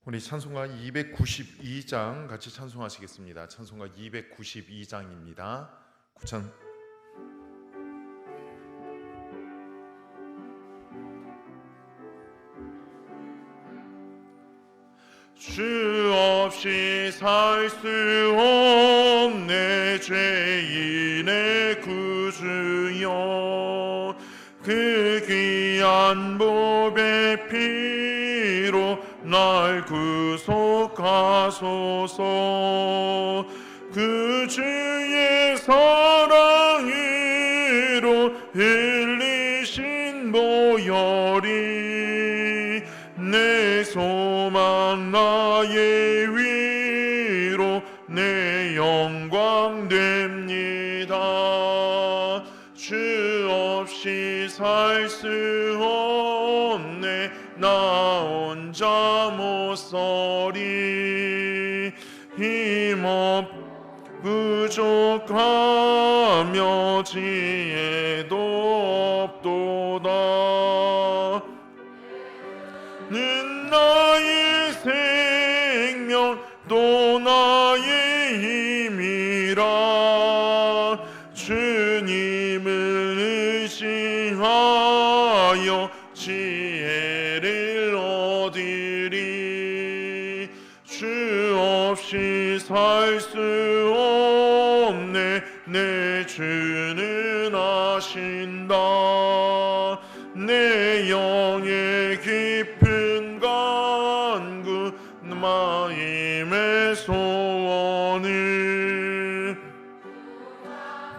우리 찬송가 292장 같이 찬송하시겠습니다. 찬송가 292장입니다. 주 없이 살 수 없네 죄인의 구주여, 그 귀한 보배 피로 날 구속하소서. 그 주의 사랑으로 흘리신 보혈이 내 소망 나의 위로 내 영광 됩니다. 주 없이 살 수 없네 나 혼자 못 서리. 힘없 부족하며 지혜도 없도다. 는 나의 생명 또 나의 힘이라. 주님을 의지하여 지혜를 얻으리. 주 없이 살 수 없네 내 주는 아신다. 내 영의 깊은 간구 마음의 소원을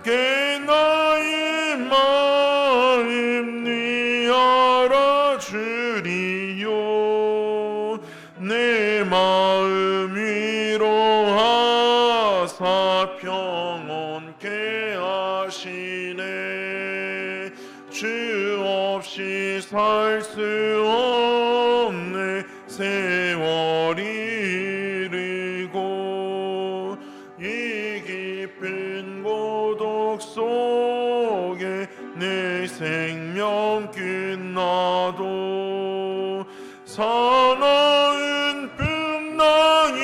깨 나의 마음 네 알아주리요. 내 마음 위로하사 평온케 하시네. 주 없이 살 수 없네 세월이 이르고 이 깊은 고독 속에 내 생명 끝나도 사나운 풍랑일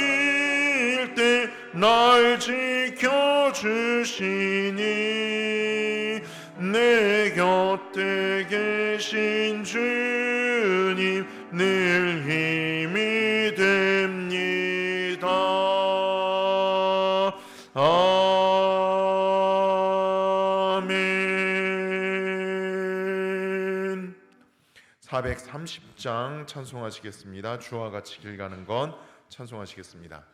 때 날 지켜주시니 내 곁에 계신 주님 늘 힘이 됩니다. 아멘. 430장 찬송하시겠습니다. 주와 같이 길 가는 건 찬송하시겠습니다.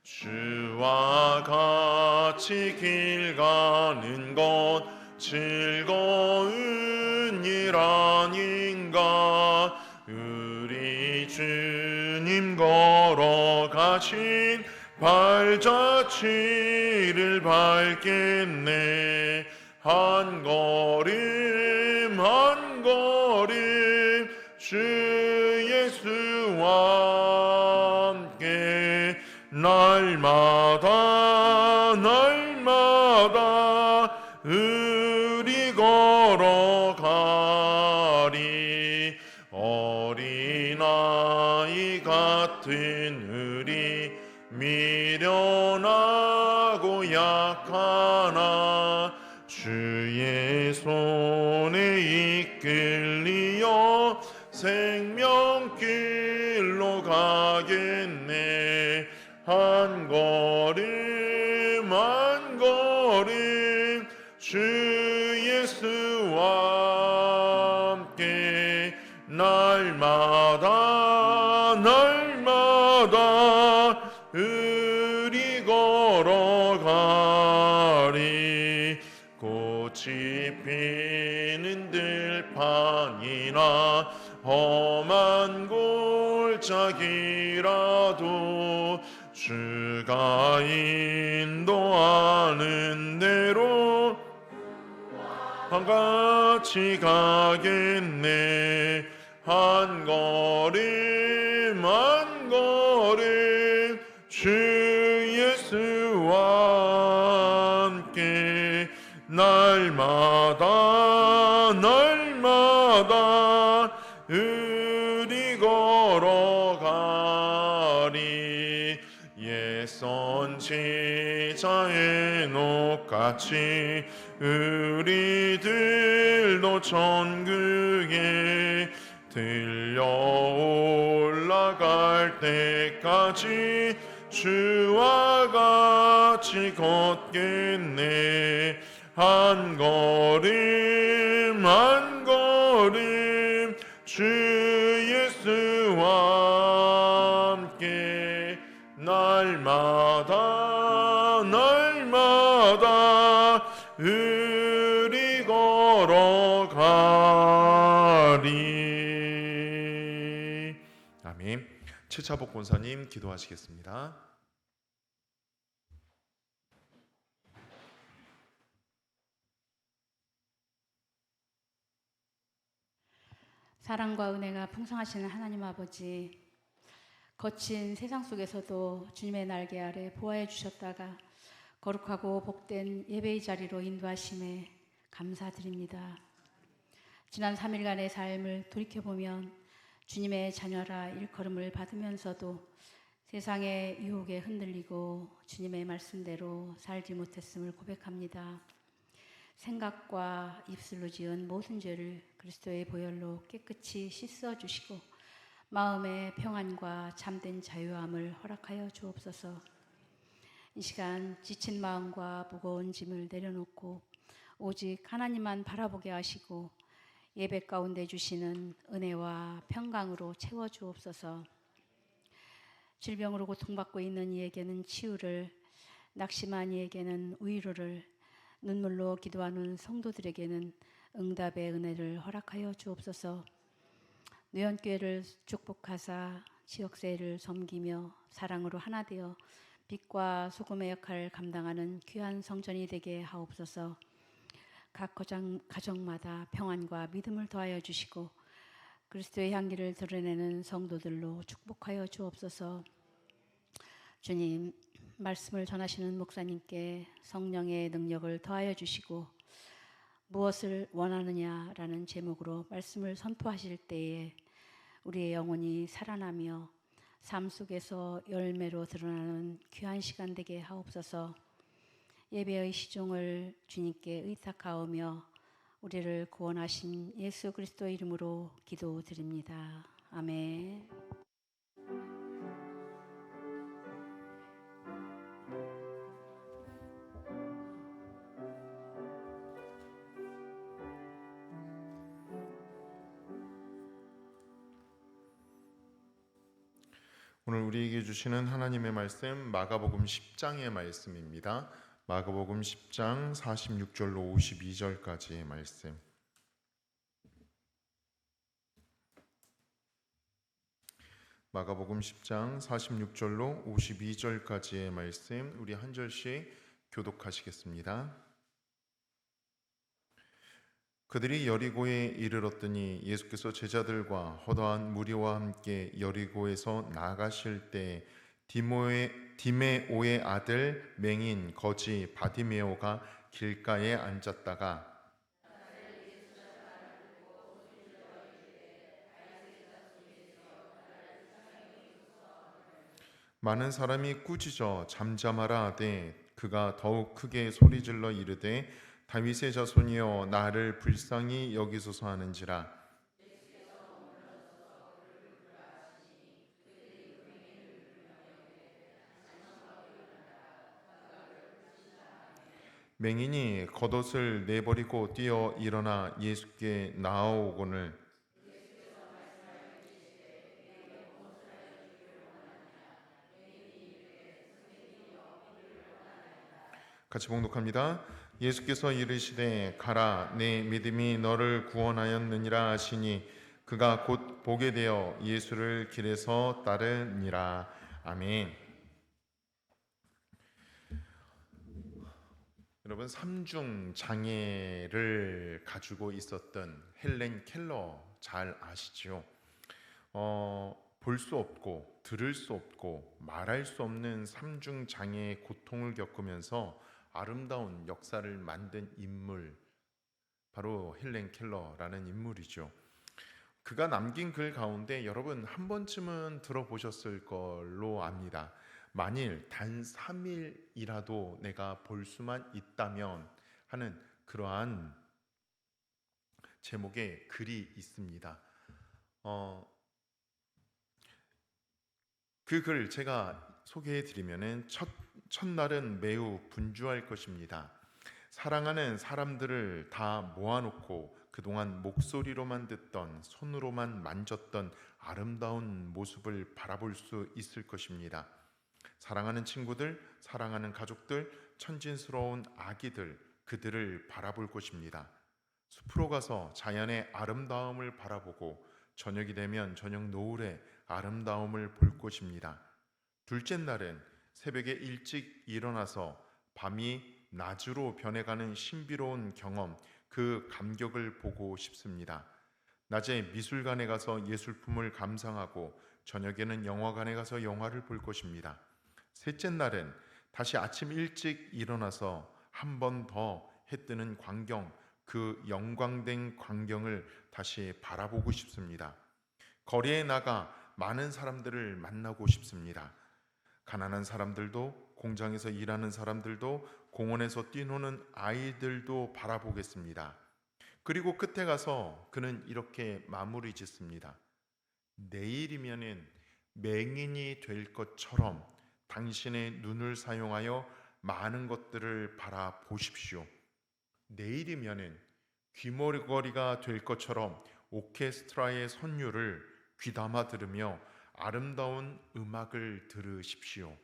주와 같이 길 가는 것 즐거운 일 아닌가. 우리 주님 걸어가신 발자취를 밟겠네. 한 걸음 한 걸음 주 예수와 함께 날마다 날마다 우리 걸어가리. 어린아이 같은 우리 미련하고 약하나 주의 손에 이끌리어 생명길로 가겠네. 한 걸음 한 걸음 주 예수와 함께 날마다 날마다 우리 걸어가리. 꽃이 피는 들판이나 험한 골짜기라도 주가 인도하는 대로 같이 가겠네. 한 걸음 한 걸음 주 예수와 해녹같이 우리들도 천국에 들려 올라갈 때까지 주와 같이 걷겠네. 한 걸음 한 걸음 주 예수와 함께 날마다 날마다 우리 걸어가리. 아멘. 최차복 권사님 기도하시겠습니다. 사랑과 은혜가 풍성하시는 하나님 아버지, 거친 세상 속에서도 주님의 날개 아래 보호해 주셨다가 거룩하고 복된 예배의 자리로 인도하심에 감사드립니다. 지난 3일간의 삶을 돌이켜보면 주님의 자녀라 일컬음을 받으면서도 세상의 유혹에 흔들리고 주님의 말씀대로 살지 못했음을 고백합니다. 생각과 입술로 지은 모든 죄를 그리스도의 보혈로 깨끗이 씻어주시고 마음의 평안과 참된 자유함을 허락하여 주옵소서. 이 시간 지친 마음과 무거운 짐을 내려놓고 오직 하나님만 바라보게 하시고 예배 가운데 주시는 은혜와 평강으로 채워주옵소서. 질병으로 고통받고 있는 이에게는 치유를, 낙심한 이에게는 위로를, 눈물로 기도하는 성도들에게는 응답의 은혜를 허락하여 주옵소서. 누연교회를 축복하사 지역사회를 섬기며 사랑으로 하나 되어 빛과 소금의 역할을 감당하는 귀한 성전이 되게 하옵소서. 각 가정마다 평안과 믿음을 더하여 주시고 그리스도의 향기를 드러내는 성도들로 축복하여 주옵소서. 주님, 말씀을 전하시는 목사님께 성령의 능력을 더하여 주시고 무엇을 원하느냐라는 제목으로 말씀을 선포하실 때에 우리의 영혼이 살아나며 삶 속에서 열매로 드러나는 귀한 시간 되게 하옵소서. 예배의 시종을 주님께 의탁하오며 우리를 구원하신 예수 그리스도의 이름으로 기도드립니다. 아멘. 오늘 우리에게 주시는 하나님의 말씀 마가복음 10장의 말씀입니다. 마가복음 10장 46절로 52절까지의 말씀. 마가복음 10장 46절로 52절까지의 말씀 우리 한 절씩 교독하시겠습니다. 그들이 여리고에 이르렀더니 예수께서 제자들과 허다한 무리와 함께 여리고에서 나가실 때 디메오의 아들 맹인 거지 바디메오가 길가에 앉았다가 많은 사람이 꾸짖어 잠잠하라 하되 그가 더욱 크게 소리질러 이르되 다윗의 자손이여 나를 불쌍히 여기소서 하는지라. 맹인이 겉옷을 내버리고 뛰어 일어나 예수께 나아오거늘 같이 봉독합니다. 예수께서 이르시되 가라 내 믿음이 너를 구원하였느니라 하시니 그가 곧 보게 되어 예수를 길에서 따르니라. 아멘. 여러분 삼중 장애를 가지고 있었던 헬렌 켈러 잘 아시죠? 볼 수 없고 들을 수 없고 말할 수 없는 삼중 장애의 고통을 겪으면서 아름다운 역사를 만든 인물 바로 헬렌 켈러라는 인물이죠. 그가 남긴 글 가운데 여러분 한 번쯤은 들어보셨을 걸로 압니다. 만일 단 3일이라도 내가 볼 수만 있다면 하는 그러한 제목의 글이 있습니다. 그 글 제가 소개해 드리면은 첫날은 매우 분주할 것입니다. 사랑하는 사람들을 다 모아놓고 그동안 목소리로만 듣던, 손으로만 만졌던 아름다운 모습을 바라볼 수 있을 것입니다. 사랑하는 친구들, 사랑하는 가족들, 천진스러운 아기들, 그들을 바라볼 것입니다. 숲으로 가서 자연의 아름다움을 바라보고 저녁이 되면 저녁 노을의 아름다움을 볼 것입니다. 둘째 날은 새벽에 일찍 일어나서 밤이 낮으로 변해가는 신비로운 경험, 그 감격을 보고 싶습니다. 낮에 미술관에 가서 예술품을 감상하고 저녁에는 영화관에 가서 영화를 볼 것입니다. 셋째 날은 다시 아침 일찍 일어나서 한 번 더 해뜨는 광경, 그 영광된 광경을 다시 바라보고 싶습니다. 거리에 나가 많은 사람들을 만나고 싶습니다. 가난한 사람들도, 공장에서 일하는 사람들도, 공원에서 뛰노는 아이들도 바라보겠습니다. 그리고 끝에 가서 그는 이렇게 마무리 짓습니다. 내일이면은 맹인이 될 것처럼 당신의 눈을 사용하여 많은 것들을 바라보십시오. 내일이면은 귀머거리가 될 것처럼 오케스트라의 선율을 귀담아 들으며 아름다운 음악을 들으십시오.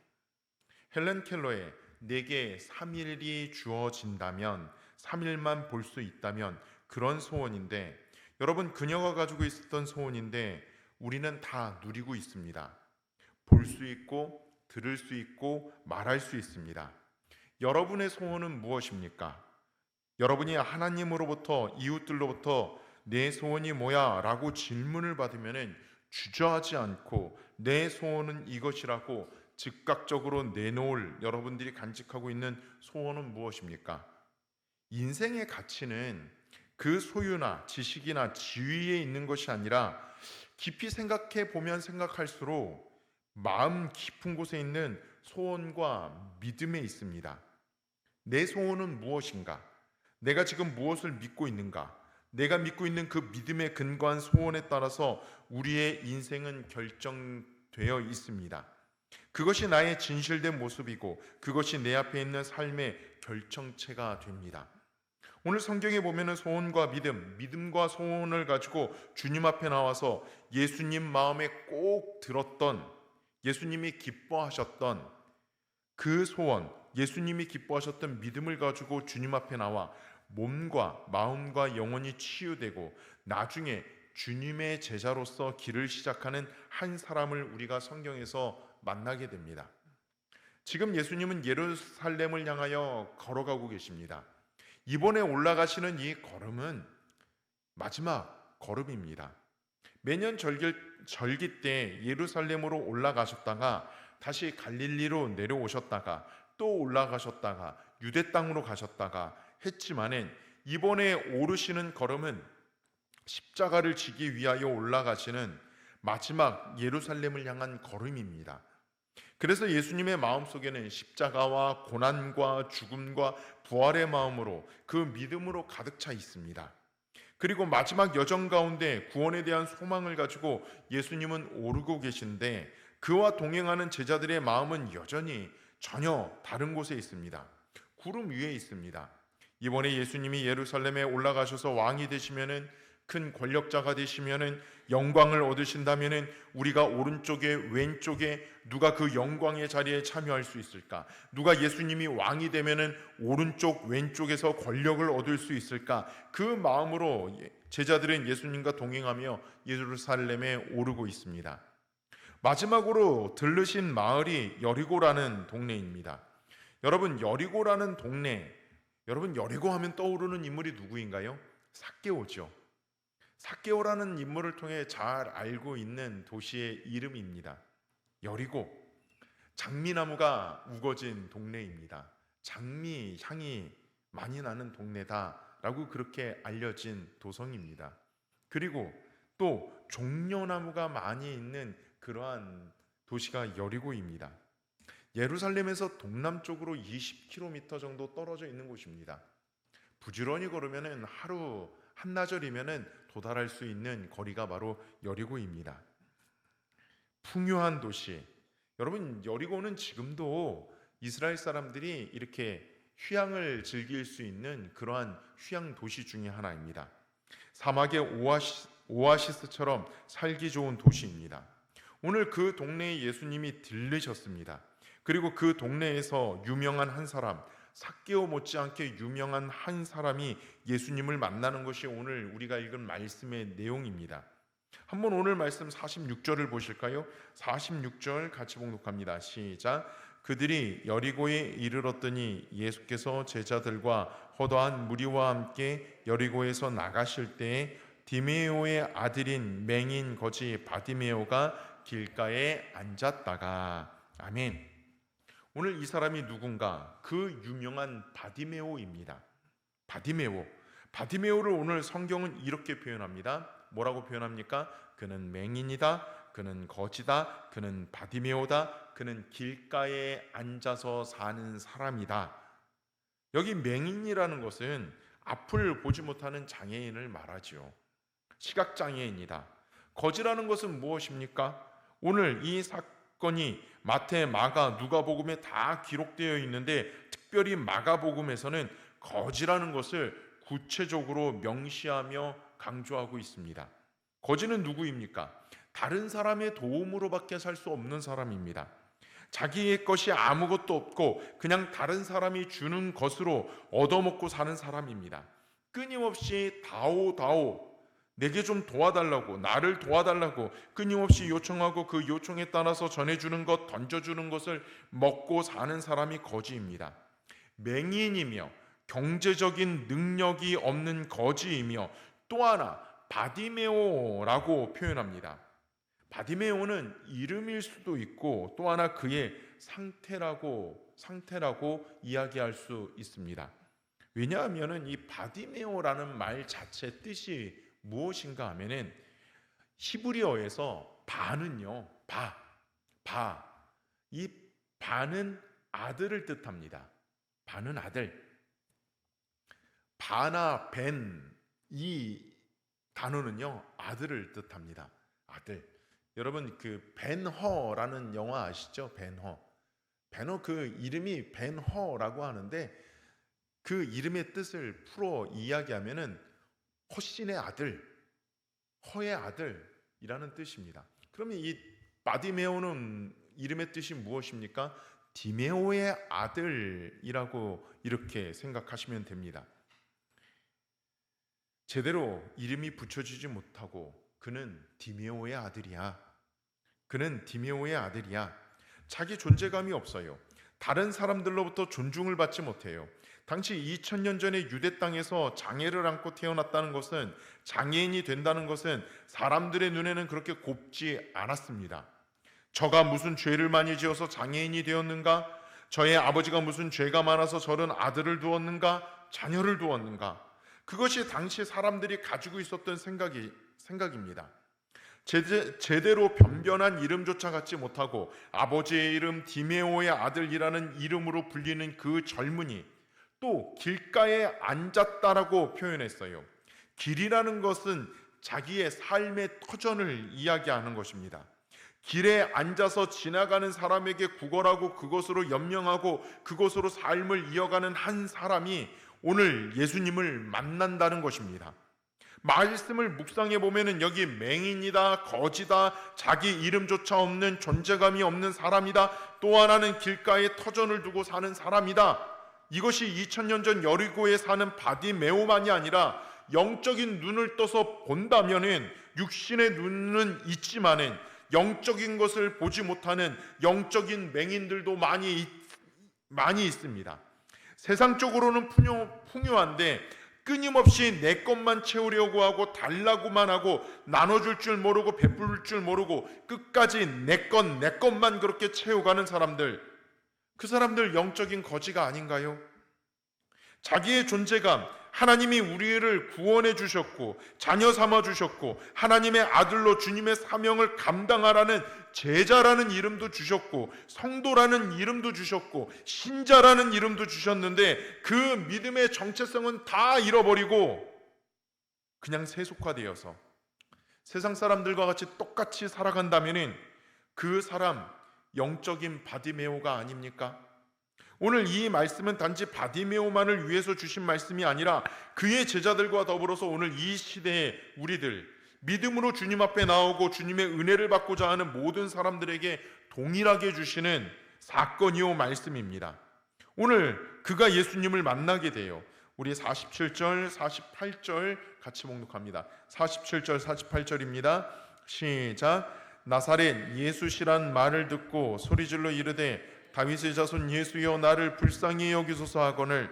헬렌 켈러의 내게 3일이 주어진다면, 3일만 볼 수 있다면, 그런 소원인데, 여러분, 그녀가 가지고 있었던 소원인데 우리는 다 누리고 있습니다. 볼 수 있고 들을 수 있고 말할 수 있습니다. 여러분의 소원은 무엇입니까? 여러분이 하나님으로부터, 이웃들로부터 내 소원이 뭐야? 라고 질문을 받으면 주저하지 않고 내 소원은 이것이라고 즉각적으로 내놓을 여러분들이 간직하고 있는 소원은 무엇입니까? 인생의 가치는 그 소유나 지식이나 지위에 있는 것이 아니라 깊이 생각해 보면 생각할수록 마음 깊은 곳에 있는 소원과 믿음에 있습니다. 내 소원은 무엇인가? 내가 지금 무엇을 믿고 있는가? 내가 믿고 있는 그 믿음에 근거한 소원에 따라서 우리의 인생은 결정되어 있습니다. 그것이 나의 진실된 모습이고 그것이 내 앞에 있는 삶의 결정체가 됩니다. 오늘 성경에 보면은 소원과 믿음과 소원을 가지고 주님 앞에 나와서 예수님 마음에 꼭 들었던, 예수님이 기뻐하셨던 그 소원, 예수님이 기뻐하셨던 믿음을 가지고 주님 앞에 나와 몸과 마음과 영혼이 치유되고 나중에 주님의 제자로서 길을 시작하는 한 사람을 우리가 성경에서 만나게 됩니다. 지금 예수님은 예루살렘을 향하여 걸어가고 계십니다. 이번에 올라가시는 이 걸음은 마지막 걸음입니다. 매년 절기 때 예루살렘으로 올라가셨다가 다시 갈릴리로 내려오셨다가 또 올라가셨다가 유대 땅으로 가셨다가 했지만은 이번에 오르시는 걸음은 십자가를 지기 위하여 올라가시는 마지막 예루살렘을 향한 걸음입니다. 그래서 예수님의 마음속에는 십자가와 고난과 죽음과 부활의 마음으로 그 믿음으로 가득 차 있습니다. 그리고 마지막 여정 가운데 구원에 대한 소망을 가지고 예수님은 오르고 계신데 그와 동행하는 제자들의 마음은 여전히 전혀 다른 곳에 있습니다. 구름 위에 있습니다. 이번에 예수님이 예루살렘에 올라가셔서 왕이 되시면은, 큰 권력자가 되시면은, 영광을 얻으신다면은 우리가 오른쪽에 왼쪽에 누가 그 영광의 자리에 참여할 수 있을까? 누가 예수님이 왕이 되면은 오른쪽 왼쪽에서 권력을 얻을 수 있을까? 그 마음으로 제자들은 예수님과 동행하며 예루살렘에 오르고 있습니다. 마지막으로 들르신 마을이 여리고라는 동네입니다. 여러분, 여리고라는 동네, 여러분, 여리고 하면 떠오르는 인물이 누구인가요? 삭개오죠. 삭개오라는 인물을 통해 잘 알고 있는 도시의 이름입니다. 여리고, 장미나무가 우거진 동네입니다. 장미 향이 많이 나는 동네다라고 그렇게 알려진 도성입니다. 그리고 또 종려나무가 많이 있는 그러한 도시가 여리고입니다. 예루살렘에서 동남쪽으로 20km 정도 떨어져 있는 곳입니다. 부지런히 걸으면은 하루 한나절이면은 도달할 수 있는 거리가 바로 여리고입니다. 풍요한 도시. 여러분, 여리고는 지금도 이스라엘 사람들이 이렇게 휴양을 즐길 수 있는 그러한 휴양 도시 중에 하나입니다. 사막의 오아시스처럼 살기 좋은 도시입니다. 오늘 그 동네에 예수님이 들르셨습니다. 그리고 그 동네에서 유명한 한 사람, 삭개오 못지않게 유명한 한 사람이 예수님을 만나는 것이 오늘 우리가 읽은 말씀의 내용입니다. 한번 오늘 말씀 46절을 보실까요? 46절 같이 봉독합니다. 시작. 그들이 여리고에 이르렀더니 예수께서 제자들과 허다한 무리와 함께 여리고에서 나가실 때에 디메오의 아들인 맹인 거지 바디메오가 길가에 앉았다가. 아멘. 오늘 이 사람이 누군가? 그 유명한 바디메오입니다. 바디메오를 오늘 성경은 이렇게 표현합니다. 뭐라고 표현합니까? 그는 맹인이다, 그는 거지다, 그는 바디메오다, 그는 길가에 앉아서 사는 사람이다. 여기 맹인이라는 것은 앞을 보지 못하는 장애인을 말하지요. 시각장애인이다. 거지라는 것은 무엇입니까? 오늘 이 사건이 마태, 마가, 누가복음에 다 기록되어 있는데 특별히 마가복음에서는 거지라는 것을 구체적으로 명시하며 강조하고 있습니다. 거지는 누구입니까? 다른 사람의 도움으로밖에 살 수 없는 사람입니다. 자기의 것이 아무것도 없고 그냥 다른 사람이 주는 것으로 얻어먹고 사는 사람입니다. 끊임없이 다오 내게 좀 도와달라고, 나를 도와달라고 끊임없이 요청하고 그 요청에 따라서 전해주는 것, 던져주는 것을 먹고 사는 사람이 거지입니다. 맹인이며 경제적인 능력이 없는 거지이며 또 하나 바디메오라고 표현합니다. 바디메오는 이름일 수도 있고 또 하나 그의 상태라고 이야기할 수 있습니다. 왜냐하면 이 바디메오라는 말 자체 뜻이 무엇인가 하면은 히브리어에서 바는요, 이 바는 아들을 뜻합니다. 바는 아들. 바나 벤, 이 단어는요 아들을 뜻합니다. 아들. 여러분 그 벤허라는 영화 아시죠? 벤허 그 이름이 벤허라고 하는데 그 이름의 뜻을 풀어 이야기하면은 허신의 아들, 허의 아들이라는 뜻입니다. 그러면 이 바디메오는 이름의 뜻이 무엇입니까? 디메오의 아들이라고 이렇게 생각하시면 됩니다. 제대로 이름이 붙여지지 못하고 그는 디메오의 아들이야. 자기 존재감이 없어요. 다른 사람들로부터 존중을 받지 못해요. 당시 2000년 전에 유대 땅에서 장애를 안고 태어났다는 것은, 장애인이 된다는 것은 사람들의 눈에는 그렇게 곱지 않았습니다. 저가 무슨 죄를 많이 지어서 장애인이 되었는가? 저의 아버지가 무슨 죄가 많아서 저런 아들을 두었는가? 자녀를 두었는가? 그것이 당시 사람들이 가지고 있었던 생각입니다. 제대로 변변한 이름조차 갖지 못하고 아버지의 이름 디메오의 아들이라는 이름으로 불리는 그 젊은이, 또 길가에 앉았다라고 표현했어요. 길이라는 것은 자기의 삶의 터전을 이야기하는 것입니다. 길에 앉아서 지나가는 사람에게 구걸하고 그것으로 연명하고 그것으로 삶을 이어가는 한 사람이 오늘 예수님을 만난다는 것입니다. 말씀을 묵상해 보면은 여기 맹인이다, 거지다, 자기 이름조차 없는 존재감이 없는 사람이다, 또 하나는 길가에 터전을 두고 사는 사람이다. 이것이 2000년 전 여리고에 사는 바디메오만이 아니라 영적인 눈을 떠서 본다면은 육신의 눈은 있지만은 영적인 것을 보지 못하는 영적인 맹인들도 많이 있습니다. 세상적으로는 풍요한데 끊임없이 내 것만 채우려고 하고 달라고만 하고 나눠줄 줄 모르고 베풀 줄 모르고 끝까지 내 것만 그렇게 채워가는 사람들, 그 사람들 영적인 거지가 아닌가요? 자기의 존재감, 하나님이 우리를 구원해 주셨고 자녀 삼아 주셨고 하나님의 아들로 주님의 사명을 감당하라는 제자라는 이름도 주셨고 성도라는 이름도 주셨고 신자라는 이름도 주셨는데 그 믿음의 정체성은 다 잃어버리고 그냥 세속화되어서 세상 사람들과 같이 똑같이 살아간다면 그 사람 영적인 바디메오가 아닙니까? 오늘 이 말씀은 단지 바디메오만을 위해서 주신 말씀이 아니라 그의 제자들과 더불어서 오늘 이 시대의 우리들, 믿음으로 주님 앞에 나오고 주님의 은혜를 받고자 하는 모든 사람들에게 동일하게 주시는 사건이요 말씀입니다. 오늘 그가 예수님을 만나게 돼요. 우리 47절, 48절 같이 봉독합니다. 47절, 48절입니다. 시작. 나사렛 예수시란 말을 듣고 소리질러 이르되 다윗의 자손 예수여 나를 불쌍히 여기소서 하거늘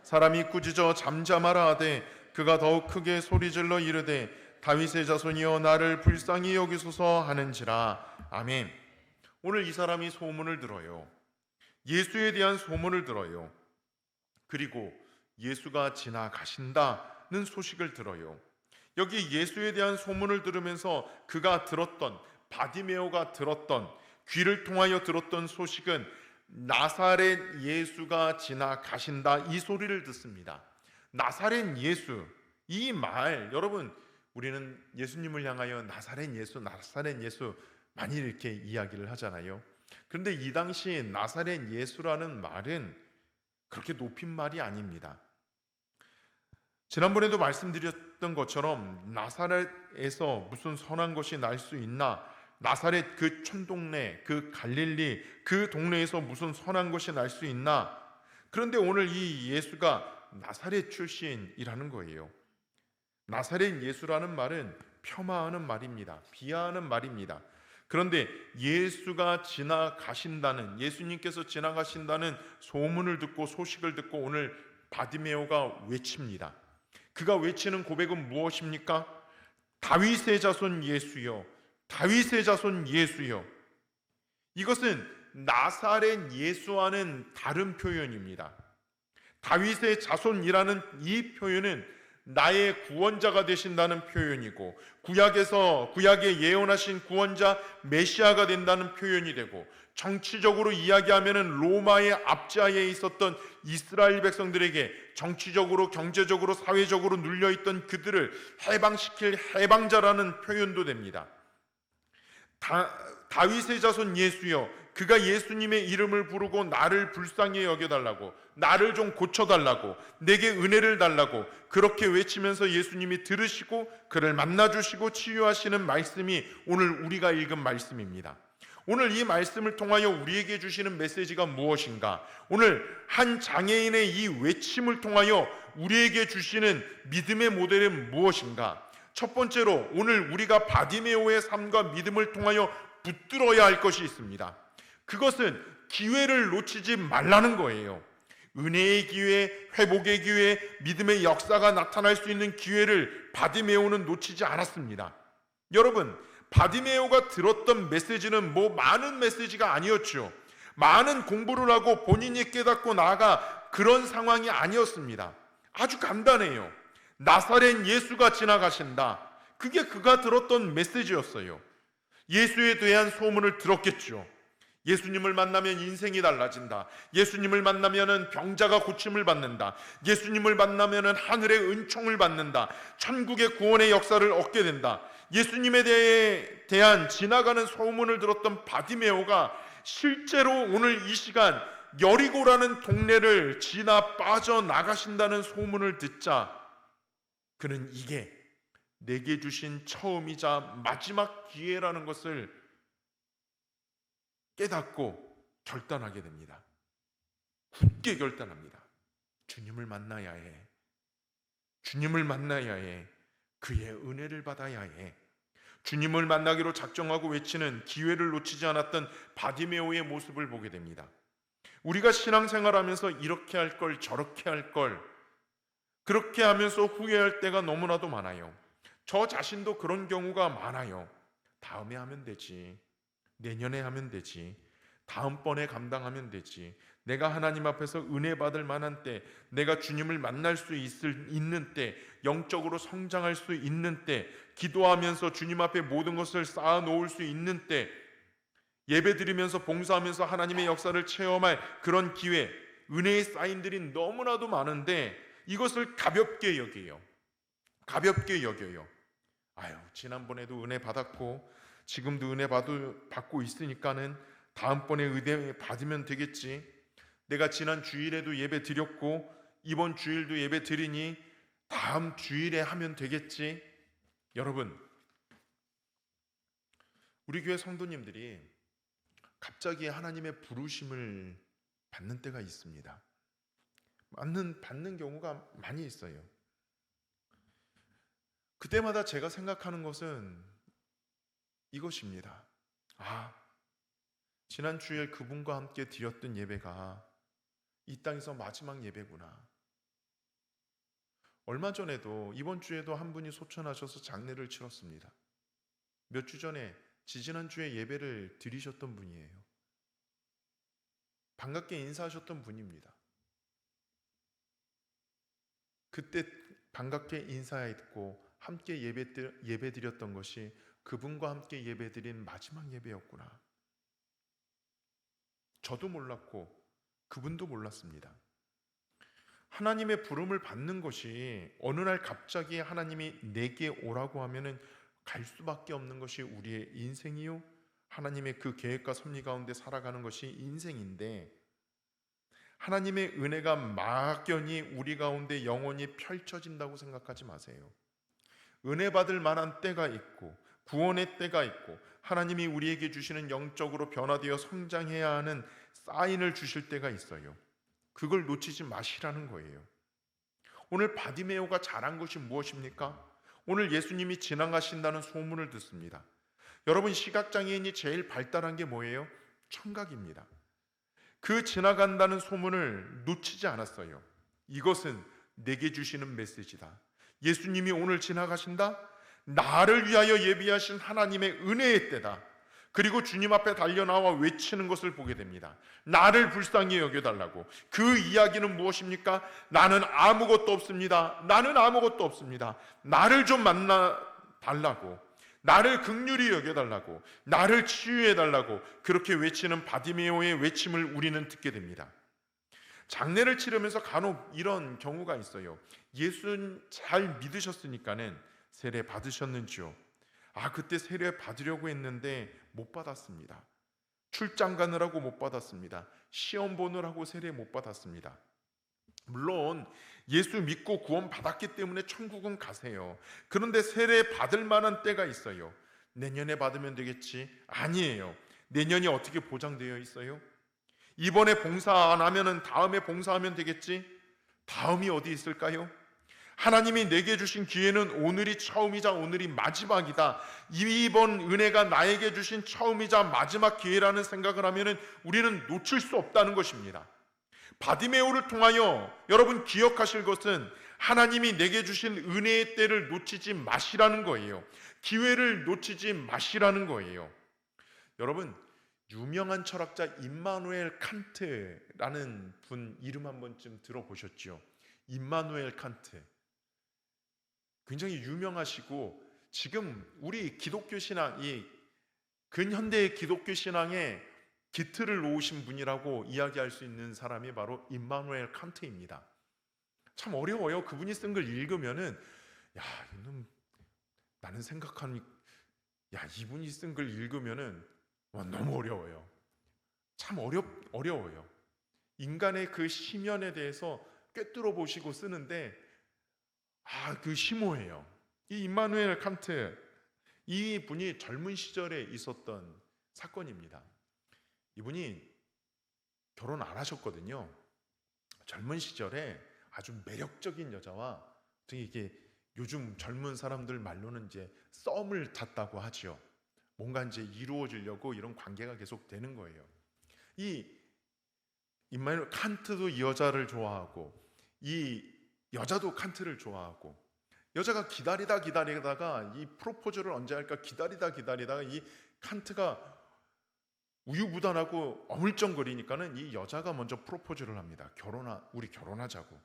사람이 꾸짖어 잠잠하라 하되 그가 더욱 크게 소리질러 이르되 다윗의 자손이여 나를 불쌍히 여기소서 하는지라. 아멘. 오늘 이 사람이 소문을 들어요. 예수에 대한 소문을 들어요. 그리고 예수가 지나가신다는 소식을 들어요. 여기 예수에 대한 소문을 들으면서 그가 들었던, 바디메오가 들었던, 귀를 통하여 들었던 소식은 나사렛 예수가 지나가신다, 이 소리를 듣습니다. 나사렛 예수, 이 말, 여러분 우리는 예수님을 향하여 나사렛 예수, 나사렛 예수 많이 이렇게 이야기를 하잖아요. 그런데 이 당시 나사렛 예수라는 말은 그렇게 높인 말이 아닙니다. 지난번에도 말씀드렸던 것처럼 나사렛에서 무슨 선한 것이 날 수 있나, 나사렛 그 촌동네, 그 갈릴리 그 동네에서 무슨 선한 것이 날 수 있나. 그런데 오늘 이 예수가 나사렛 출신이라는 거예요. 나사렛 예수라는 말은 폄하하는 말입니다. 비하하는 말입니다. 그런데 예수가 지나가신다는, 예수님께서 지나가신다는 소문을 듣고 소식을 듣고 오늘 바디메오가 외칩니다. 그가 외치는 고백은 무엇입니까? 다윗의 자손 예수여, 다윗의 자손 예수여. 이것은 나사렛 예수와는 다른 표현입니다. 다윗의 자손이라는 이 표현은 나의 구원자가 되신다는 표현이고, 구약에 예언하신 구원자 메시아가 된다는 표현이 되고, 정치적으로 이야기하면은 로마의 압제하에 있었던 이스라엘 백성들에게 정치적으로, 경제적으로, 사회적으로 눌려있던 그들을 해방시킬 해방자라는 표현도 됩니다. 다윗의 자손 예수여, 그가 예수님의 이름을 부르고 나를 불쌍히 여겨달라고, 나를 좀 고쳐달라고, 내게 은혜를 달라고 그렇게 외치면서 예수님이 들으시고 그를 만나주시고 치유하시는 말씀이 오늘 우리가 읽은 말씀입니다. 오늘 이 말씀을 통하여 우리에게 주시는 메시지가 무엇인가? 오늘 한 장애인의 이 외침을 통하여 우리에게 주시는 믿음의 모델은 무엇인가? 첫 번째로 오늘 우리가 바디메오의 삶과 믿음을 통하여 붙들어야 할 것이 있습니다. 그것은 기회를 놓치지 말라는 거예요. 은혜의 기회, 회복의 기회, 믿음의 역사가 나타날 수 있는 기회를 바디메오는 놓치지 않았습니다. 여러분, 바디메오가 들었던 메시지는 뭐 많은 메시지가 아니었죠. 많은 공부를 하고 본인이 깨닫고 나아가 그런 상황이 아니었습니다. 아주 간단해요. 나사렛 예수가 지나가신다. 그게 그가 들었던 메시지였어요. 예수에 대한 소문을 들었겠죠. 예수님을 만나면 인생이 달라진다. 예수님을 만나면 병자가 고침을 받는다. 예수님을 만나면 하늘의 은총을 받는다. 천국의 구원의 역사를 얻게 된다. 예수님에 대한 지나가는 소문을 들었던 바디메오가 실제로 오늘 이 시간 여리고라는 동네를 지나 빠져나가신다는 소문을 듣자 그는 이게 내게 주신 처음이자 마지막 기회라는 것을 깨닫고 결단하게 됩니다. 굳게 결단합니다. 주님을 만나야 해. 주님을 만나야 해. 그의 은혜를 받아야 해. 주님을 만나기로 작정하고 외치는 기회를 놓치지 않았던 바디메오의 모습을 보게 됩니다. 우리가 신앙생활하면서 이렇게 할 걸, 저렇게 할 걸, 그렇게 하면서 후회할 때가 너무나도 많아요. 저 자신도 그런 경우가 많아요. 다음에 하면 되지. 내년에 하면 되지. 다음번에 감당하면 되지. 내가 하나님 앞에서 은혜 받을 만한 때, 내가 주님을 만날 수 있는 때, 영적으로 성장할 수 있는 때, 기도하면서 주님 앞에 모든 것을 쌓아 놓을 수 있는 때, 예배 드리면서 봉사하면서 하나님의 역사를 체험할 그런 기회, 은혜의 사인들이 너무나도 많은데 이것을 가볍게 여겨요. 가볍게 여겨요. 아유, 지난번에도 은혜 받았고 지금도 은혜 받고 있으니까는 다음번에 은혜 받으면 되겠지. 내가 지난 주일에도 예배 드렸고 이번 주일도 예배 드리니 다음 주일에 하면 되겠지. 여러분, 우리 교회 성도님들이 갑자기 하나님의 부르심을 받는 때가 있습니다. 받는 경우가 많이 있어요. 그때마다 제가 생각하는 것은 이것입니다. 아, 지난 주일 그분과 함께 드렸던 예배가 이 땅에서 마지막 예배구나. 얼마 전에도 이번 주에도 한 분이 소천하셔서 장례를 치렀습니다. 몇 주 전에 지지난 주에 예배를 드리셨던 분이에요. 반갑게 인사하셨던 분입니다. 그때 반갑게 인사했고 함께 예배 드렸던 것이 그분과 함께 예배 드린 마지막 예배였구나. 저도 몰랐고 그분도 몰랐습니다. 하나님의 부름을 받는 것이 어느 날 갑자기 하나님이 내게 오라고 하면은 갈 수밖에 없는 것이 우리의 인생이요, 하나님의 그 계획과 섭리 가운데 살아가는 것이 인생인데, 하나님의 은혜가 막연히 우리 가운데 영원히 펼쳐진다고 생각하지 마세요. 은혜 받을 만한 때가 있고 구원의 때가 있고 하나님이 우리에게 주시는 영적으로 변화되어 성장해야 하는 사인을 주실 때가 있어요. 그걸 놓치지 마시라는 거예요. 오늘 바디메오가 잘한 것이 무엇입니까? 오늘 예수님이 지나가신다는 소문을 듣습니다. 여러분, 시각장애인이 제일 발달한 게 뭐예요? 청각입니다. 그 지나간다는 소문을 놓치지 않았어요. 이것은 내게 주시는 메시지다. 예수님이 오늘 지나가신다? 나를 위하여 예비하신 하나님의 은혜의 때다. 그리고 주님 앞에 달려나와 외치는 것을 보게 됩니다. 나를 불쌍히 여겨달라고. 그 이야기는 무엇입니까? 나는 아무것도 없습니다. 나는 아무것도 없습니다. 나를 좀 만나 달라고, 나를 긍휼히 여겨달라고, 나를 치유해달라고, 그렇게 외치는 바디메오의 외침을 우리는 듣게 됩니다. 장례를 치르면서 간혹 이런 경우가 있어요. 예수 잘 믿으셨으니까는 세례 받으셨는지요? 아, 그때 세례 받으려고 했는데 못 받았습니다. 출장 가느라고 못 받았습니다. 시험 보느라고 세례 못 받았습니다. 물론 예수 믿고 구원 받았기 때문에 천국은 가세요. 그런데 세례 받을 만한 때가 있어요. 내년에 받으면 되겠지? 아니에요. 내년이 어떻게 보장되어 있어요? 이번에 봉사 안 하면은 다음에 봉사하면 되겠지? 다음이 어디 있을까요? 하나님이 내게 주신 기회는 오늘이 처음이자 오늘이 마지막이다. 이번 은혜가 나에게 주신 처음이자 마지막 기회라는 생각을 하면은 우리는 놓칠 수 없다는 것입니다. 바디메오를 통하여 여러분 기억하실 것은 하나님이 내게 주신 은혜의 때를 놓치지 마시라는 거예요. 기회를 놓치지 마시라는 거예요. 여러분, 유명한 철학자 임마누엘 칸트라는 분 이름 한 번쯤 들어보셨죠? 임마누엘 칸트. 굉장히 유명하시고 지금 우리 기독교 신앙, 이 근현대의 기독교 신앙에 기틀을 놓으신 분이라고 이야기할 수 있는 사람이 바로 임마누엘 칸트입니다. 참 어려워요. 그분이 쓴 걸 읽으면은 나는 생각하는 이분이 쓴 걸 읽으면은 너무 어려워요. 참 어려워요. 인간의 그 심연에 대해서 꿰뚫어 보시고 쓰는데 그 심오해요. 이 임마누엘 칸트, 이 분이 젊은 시절에 있었던 사건입니다. 이분이 결혼 안 하셨거든요. 젊은 시절에 아주 매력적인 여자와 어떻게 이게 요즘 젊은 사람들 말로는 이제 썸을 탔다고 하죠. 뭔가 이제 이루어지려고 이런 관계가 계속 되는 거예요. 이 임마누엘 칸트도 이 여자를 좋아하고 이 여자도 칸트를 좋아하고, 여자가 기다리다가 이 프로포즈를 언제 할까 기다리다가 이 칸트가 우유부단하고 어물쩡거리니까는 이 여자가 먼저 프로포즈를 합니다. 우리 결혼하자고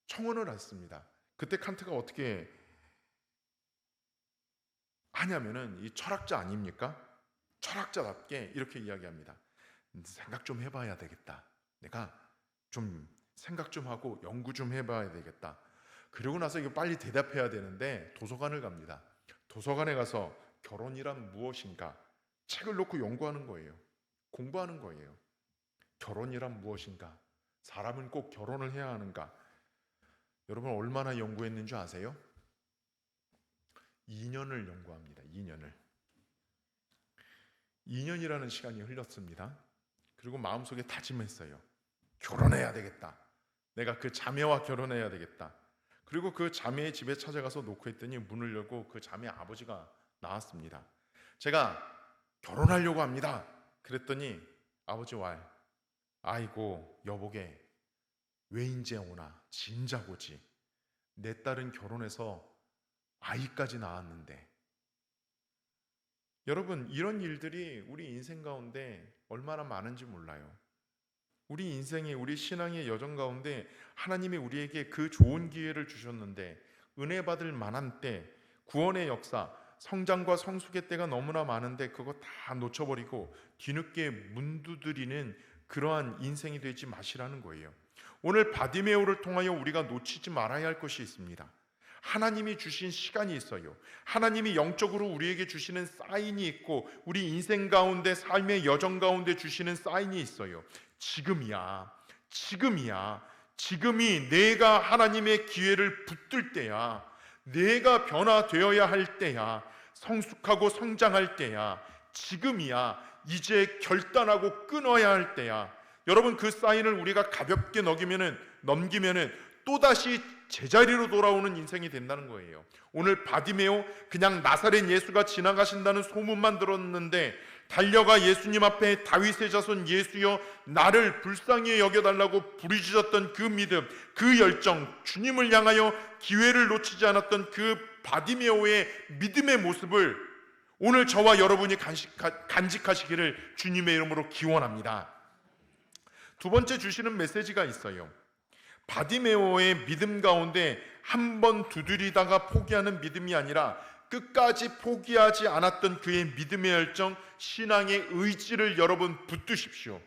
청혼을 했습니다. 그때 칸트가 어떻게 하냐면은 이 철학자 아닙니까? 철학자답게 이렇게 이야기합니다. 생각 좀 해봐야 되겠다. 내가 좀 생각 좀 하고 연구 좀 해봐야 되겠다. 그러고 나서 이거 빨리 대답해야 되는데 도서관을 갑니다. 도서관에 가서 결혼이란 무엇인가 책을 놓고 연구하는 거예요. 공부하는 거예요. 결혼이란 무엇인가? 사람은 꼭 결혼을 해야 하는가? 여러분 얼마나 연구했는 줄 아세요? 2년을 연구합니다. 2년이라는 시간이 흘렀습니다. 그리고 마음속에 다짐했어요. 결혼해야 되겠다. 내가 그 자매와 결혼해야 되겠다. 그리고 그 자매의 집에 찾아가서 노크했더니 문을 열고 그 자매 아버지가 나왔습니다. 제가 결혼하려고 합니다. 그랬더니 아버지 왈, 아이고 여보게 왜 인제 오나 진작오지. 내 딸은 결혼해서 아이까지 낳았는데. 여러분 이런 일들이 우리 인생 가운데 얼마나 많은지 몰라요. 우리 인생의 우리 신앙의 여정 가운데 하나님이 우리에게 그 좋은 기회를 주셨는데 은혜 받을 만한 때, 구원의 역사, 성장과 성숙의 때가 너무나 많은데 그거 다 놓쳐버리고 뒤늦게 문두드리는 그러한 인생이 되지 마시라는 거예요. 오늘 바디메오를 통하여 우리가 놓치지 말아야 할 것이 있습니다. 하나님이 주신 시간이 있어요. 하나님이 영적으로 우리에게 주시는 사인이 있고 우리 인생 가운데 삶의 여정 가운데 주시는 사인이 있어요. 지금이야. 지금이 내가 하나님의 기회를 붙들 때야. 내가 변화되어야 할 때야. 성숙하고 성장할 때야. 지금이야. 이제 결단하고 끊어야 할 때야. 여러분 그 사인을 우리가 가볍게 넘기면은 또다시 제자리로 돌아오는 인생이 된다는 거예요. 오늘 바디메오 그냥 나사렛 예수가 지나가신다는 소문만 들었는데 달려가 예수님 앞에 다윗의 자손 예수여 나를 불쌍히 여겨달라고 부르짖었던 그 믿음, 그 열정, 주님을 향하여 기회를 놓치지 않았던 그 바디메오의 믿음의 모습을 오늘 저와 여러분이 간직하시기를 주님의 이름으로 기원합니다. 두 번째 주시는 메시지가 있어요. 바디메오의 믿음 가운데 한 번 두드리다가 포기하는 믿음이 아니라 끝까지 포기하지 않았던 그의 믿음의 열정, 신앙의 의지를 여러분 붙드십시오.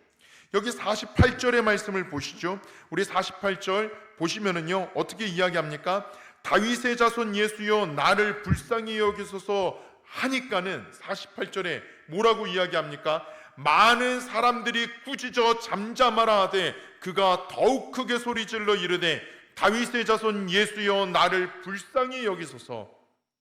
여기 48절의 말씀을 보시죠. 우리 48절 보시면은요 어떻게 이야기합니까? 다윗의 자손 예수여 나를 불쌍히 여기소서 하니까는 48절에 뭐라고 이야기합니까? 많은 사람들이 꾸짖어 잠잠하라 하되 그가 더욱 크게 소리질러 이르되 다윗의 자손 예수여 나를 불쌍히 여기소서.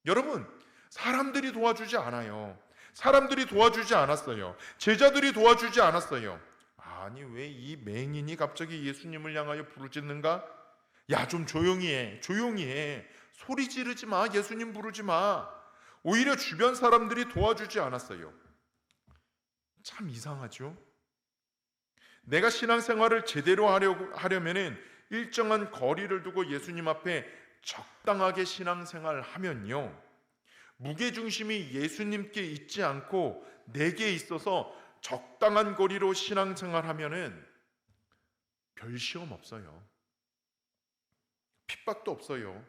여러분 사람들이 도와주지 않아요. 사람들이 도와주지 않았어요. 제자들이 도와주지 않았어요. 아니 왜 이 맹인이 갑자기 예수님을 향하여 부르짖는가? 야 좀 조용히 해. 소리 지르지 마. 예수님 부르지 마. 오히려 주변 사람들이 도와주지 않았어요. 참 이상하죠? 내가 신앙생활을 제대로 하려면은 일정한 거리를 두고 예수님 앞에 적당하게 신앙생활을 하면요 무게중심이 예수님께 있지 않고 내게 있어서 적당한 거리로 신앙생활 하면은 별 시험 없어요. 핍박도 없어요.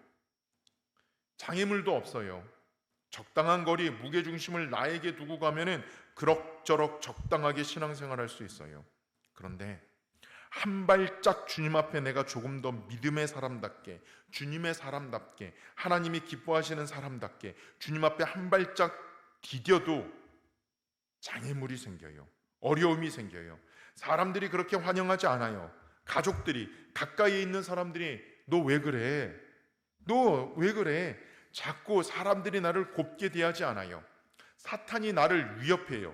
장애물도 없어요. 적당한 거리, 무게중심을 나에게 두고 가면은 그럭저럭 적당하게 신앙생활할 수 있어요. 그런데 한 발짝 주님 앞에 내가 조금 더 믿음의 사람답게, 주님의 사람답게, 하나님이 기뻐하시는 사람답게 주님 앞에 한 발짝 디뎌도 장애물이 생겨요. 어려움이 생겨요. 사람들이 그렇게 환영하지 않아요. 가족들이, 가까이에 있는 사람들이 너 왜 그래? 너 왜 그래? 자꾸 사람들이 나를 곱게 대하지 않아요. 사탄이 나를 위협해요.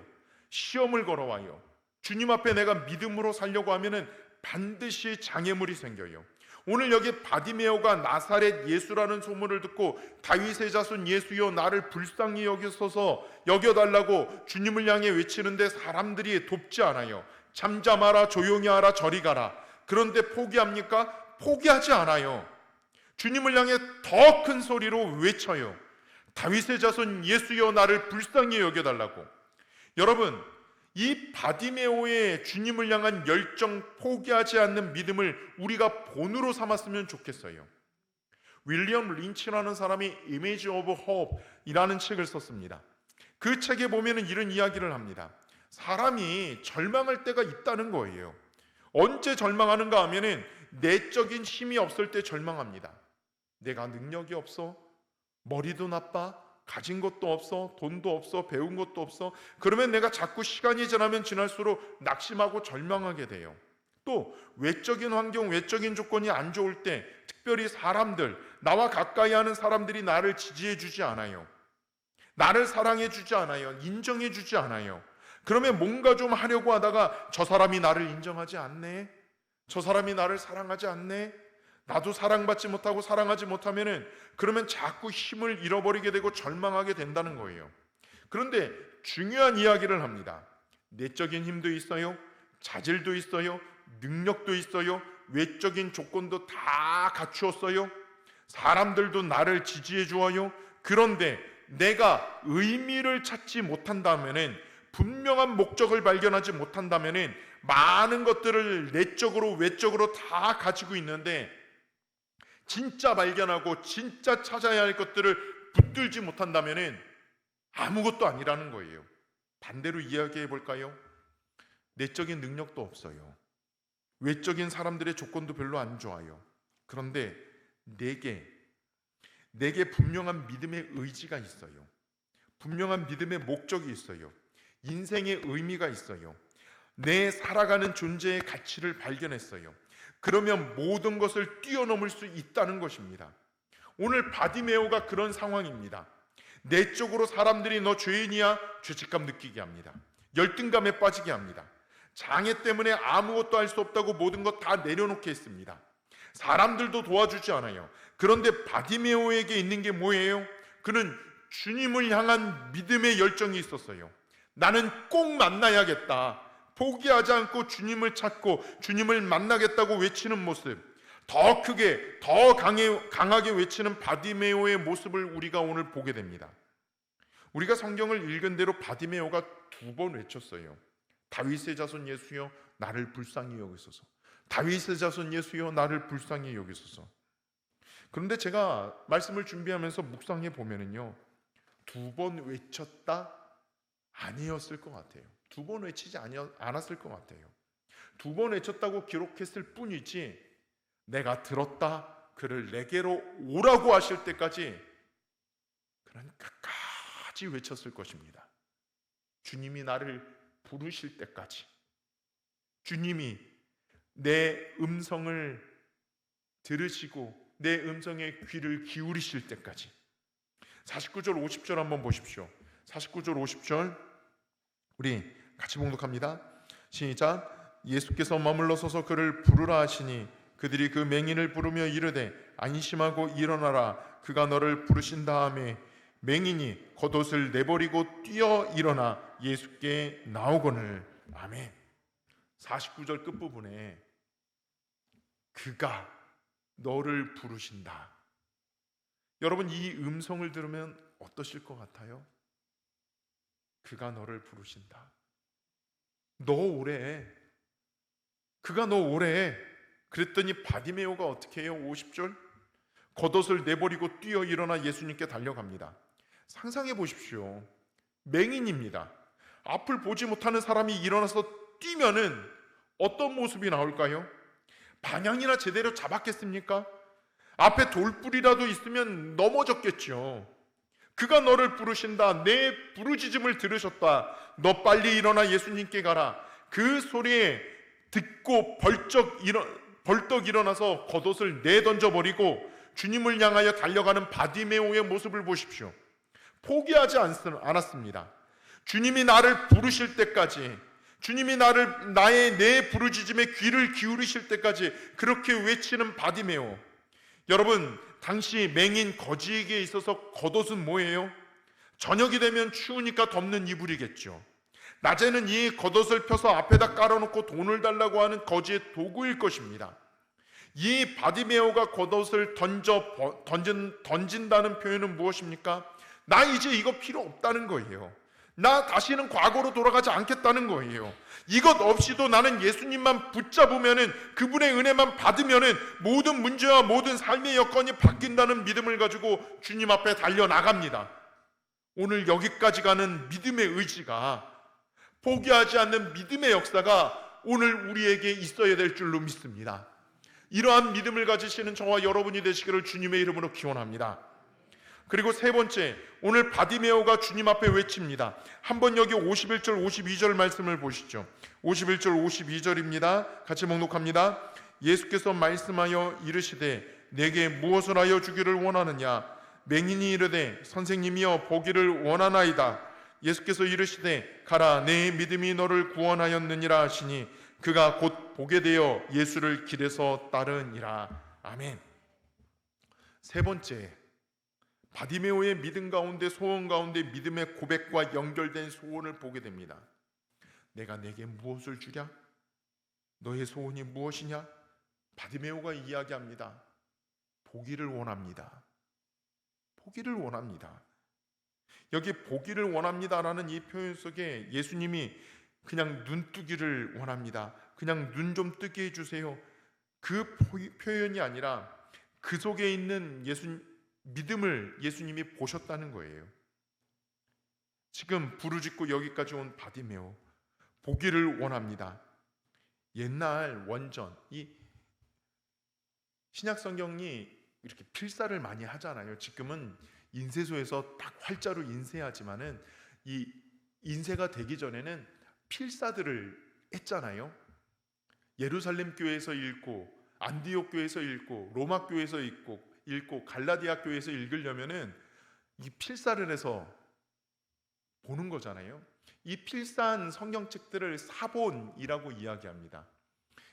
시험을 걸어와요. 주님 앞에 내가 믿음으로 살려고 하면은 반드시 장애물이 생겨요. 오늘 여기 바디메오가 나사렛 예수라는 소문을 듣고 다윗의 자손 예수여 나를 불쌍히 여겨달라고 주님을 향해 외치는데 사람들이 돕지 않아요. 잠잠하라, 조용히 하라, 저리 가라. 그런데 포기합니까? 포기하지 않아요. 주님을 향해 더 큰 소리로 외쳐요. 다윗의 자손 예수여 나를 불쌍히 여겨달라고. 여러분 이 바디메오의 주님을 향한 열정, 포기하지 않는 믿음을 우리가 본으로 삼았으면 좋겠어요. 윌리엄 린치라는 사람이 Image of Hope이라는 책을 썼습니다. 그 책에 보면은 이런 이야기를 합니다. 사람이 절망할 때가 있다는 거예요. 언제 절망하는가 하면은 내적인 힘이 없을 때 절망합니다. 내가 능력이 없어, 머리도 나빠, 가진 것도 없어, 돈도 없어, 배운 것도 없어. 그러면 내가 자꾸 시간이 지나면 지날수록 낙심하고 절망하게 돼요. 또 외적인 환경, 외적인 조건이 안 좋을 때, 특별히 사람들, 나와 가까이 하는 사람들이 나를 지지해 주지 않아요. 나를 사랑해 주지 않아요. 인정해 주지 않아요. 그러면 뭔가 좀 하려고 하다가 저 사람이 나를 인정하지 않네, 저 사람이 나를 사랑하지 않네, 나도 사랑받지 못하고 사랑하지 못하면은 그러면 자꾸 힘을 잃어버리게 되고 절망하게 된다는 거예요. 그런데 중요한 이야기를 합니다. 내적인 힘도 있어요, 자질도 있어요, 능력도 있어요, 외적인 조건도 다 갖추었어요. 사람들도 나를 지지해 주어요. 그런데 내가 의미를 찾지 못한다면은, 분명한 목적을 발견하지 못한다면은 많은 것들을 내적으로 외적으로 다 가지고 있는데 진짜 발견하고 진짜 찾아야 할 것들을 붙들지 못한다면은 아무것도 아니라는 거예요. 반대로 이야기해 볼까요? 내적인 능력도 없어요. 외적인 사람들의 조건도 별로 안 좋아요. 그런데 내게 분명한 믿음의 의지가 있어요. 분명한 믿음의 목적이 있어요. 인생의 의미가 있어요. 내 살아가는 존재의 가치를 발견했어요. 그러면 모든 것을 뛰어넘을 수 있다는 것입니다. 오늘 바디메오가 그런 상황입니다. 내적으로 사람들이 너 죄인이야, 죄책감 느끼게 합니다. 열등감에 빠지게 합니다. 장애 때문에 아무것도 할 수 없다고 모든 것 다 내려놓게 했습니다. 사람들도 도와주지 않아요. 그런데 바디메오에게 있는 게 뭐예요? 그는 주님을 향한 믿음의 열정이 있었어요. 나는 꼭 만나야겠다. 포기하지 않고 주님을 찾고 주님을 만나겠다고 외치는 모습, 더 크게, 더 강하게 외치는 바디메오의 모습을 우리가 오늘 보게 됩니다. 우리가 성경을 읽은 대로 바디메오가 2번 외쳤어요. 다윗의 자손 예수여 나를 불쌍히 여기소서. 다윗의 자손 예수여 나를 불쌍히 여기소서. 그런데 제가 말씀을 준비하면서 묵상해 보면은요, 2번 외쳤다? 아니었을 것 같아요. 2번 외치지 않았을 것 같아요. 2번 외쳤다고 기록했을 뿐이지 내가 들었다, 그를 내게로 오라고 하실 때까지 그는 끝까지 외쳤을 것입니다. 주님이 나를 부르실 때까지, 주님이 내 음성을 들으시고 내 음성에 귀를 기울이실 때까지. 49절 50절 한번 보십시오. 49절 50절 우리 같이 봉독합니다. 시작. 예수께서 머물러 서서 그를 부르라 하시니 그들이 그 맹인을 부르며 이르되 안심하고 일어나라, 그가 너를 부르신 다음에 맹인이 겉옷을 내버리고 뛰어 일어나 예수께 나오거늘. 아멘. 49절 끝부분에 그가 너를 부르신다. 여러분, 이 음성을 들으면 어떠실 것 같아요? 그가 너를 부르신다. 너 오래. 그가 너 오래. 그랬더니 바디메오가 어떻게 해요? 50절 겉옷을 내버리고 뛰어 일어나 예수님께 달려갑니다. 상상해 보십시오. 맹인입니다. 앞을 보지 못하는 사람이 일어나서 뛰면은 어떤 모습이 나올까요? 방향이나 제대로 잡았겠습니까? 앞에 돌불이라도 있으면 넘어졌겠죠. 그가 너를 부르신다. 내 부르짖음을 들으셨다. 너 빨리 일어나 예수님께 가라. 그 소리에 듣고 벌떡 일어나서 겉옷을 내던져버리고 주님을 향하여 달려가는 바디메오의 모습을 보십시오. 포기하지 않았습니다. 주님이 나를 부르실 때까지, 주님이 내 부르짖음에 귀를 기울이실 때까지 그렇게 외치는 바디메오. 여러분, 당시 맹인 거지에게 있어서 겉옷은 뭐예요? 저녁이 되면 추우니까 덮는 이불이겠죠. 낮에는 이 겉옷을 펴서 앞에다 깔아놓고 돈을 달라고 하는 거지의 도구일 것입니다. 이 바디메오가 겉옷을 던진다는 표현은 무엇입니까? 나 이제 이거 필요 없다는 거예요. 나 다시는 과거로 돌아가지 않겠다는 거예요. 이것 없이도 나는 예수님만 붙잡으면은, 그분의 은혜만 받으면은 모든 문제와 모든 삶의 여건이 바뀐다는 믿음을 가지고 주님 앞에 달려나갑니다. 오늘 여기까지 가는 믿음의 의지가, 포기하지 않는 믿음의 역사가 오늘 우리에게 있어야 될 줄로 믿습니다. 이러한 믿음을 가지시는 저와 여러분이 되시기를 주님의 이름으로 기원합니다. 그리고 세 번째, 오늘 바디메오가 주님 앞에 외칩니다. 한번 여기 51절 52절 말씀을 보시죠. 51절 52절입니다. 같이 목록합니다. 예수께서 말씀하여 이르시되 내게 무엇을 하여 주기를 원하느냐? 맹인이 이르되 선생님이여 보기를 원하나이다. 예수께서 이르시되 가라, 내 믿음이 너를 구원하였느니라 하시니 그가 곧 보게 되어 예수를 길에서 따르니라. 아멘. 세 번째, 바디메오의 믿음 가운데, 소원 가운데 믿음의 고백과 연결된 소원을 보게 됩니다. 내가 내게 무엇을 주랴? 너의 소원이 무엇이냐? 바디메오가 이야기합니다. 보기를 원합니다. 보기를 원합니다. 여기 보기를 원합니다라는 이 표현 속에 예수님이 그냥 눈뜨기를 원합니다. 그냥 눈 좀 뜨게 해주세요. 그 표현이 아니라 그 속에 있는 믿음을 예수님이 보셨다는 거예요. 지금 부르짖고 여기까지 온 바디메오, 보기를 원합니다. 옛날 원전, 이 신약 성경이 이렇게 필사를 많이 하잖아요. 지금은 인쇄소에서 딱 활자로 인쇄하지만은 이 인쇄가 되기 전에는 필사들을 했잖아요. 예루살렘 교회에서 읽고, 안디옥 교회에서 읽고, 로마 교회에서 읽고 갈라디아 교회에서 읽으려면은 이 필사를 해서 보는 거잖아요. 이 필사한 성경책들을 사본이라고 이야기합니다.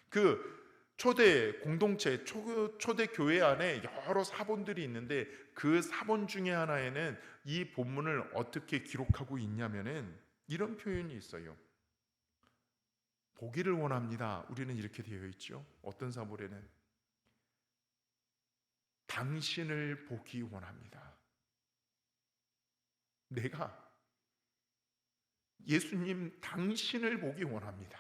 그 초대 공동체, 초대 교회 안에 여러 사본들이 있는데 그 사본 중에 하나에는 이 본문을 어떻게 기록하고 있냐면은 이런 표현이 있어요. 보기를 원합니다. 우리는 이렇게 되어 있죠. 어떤 사본에는 당신을 보기 원합니다. 내가 예수님 당신을 보기 원합니다.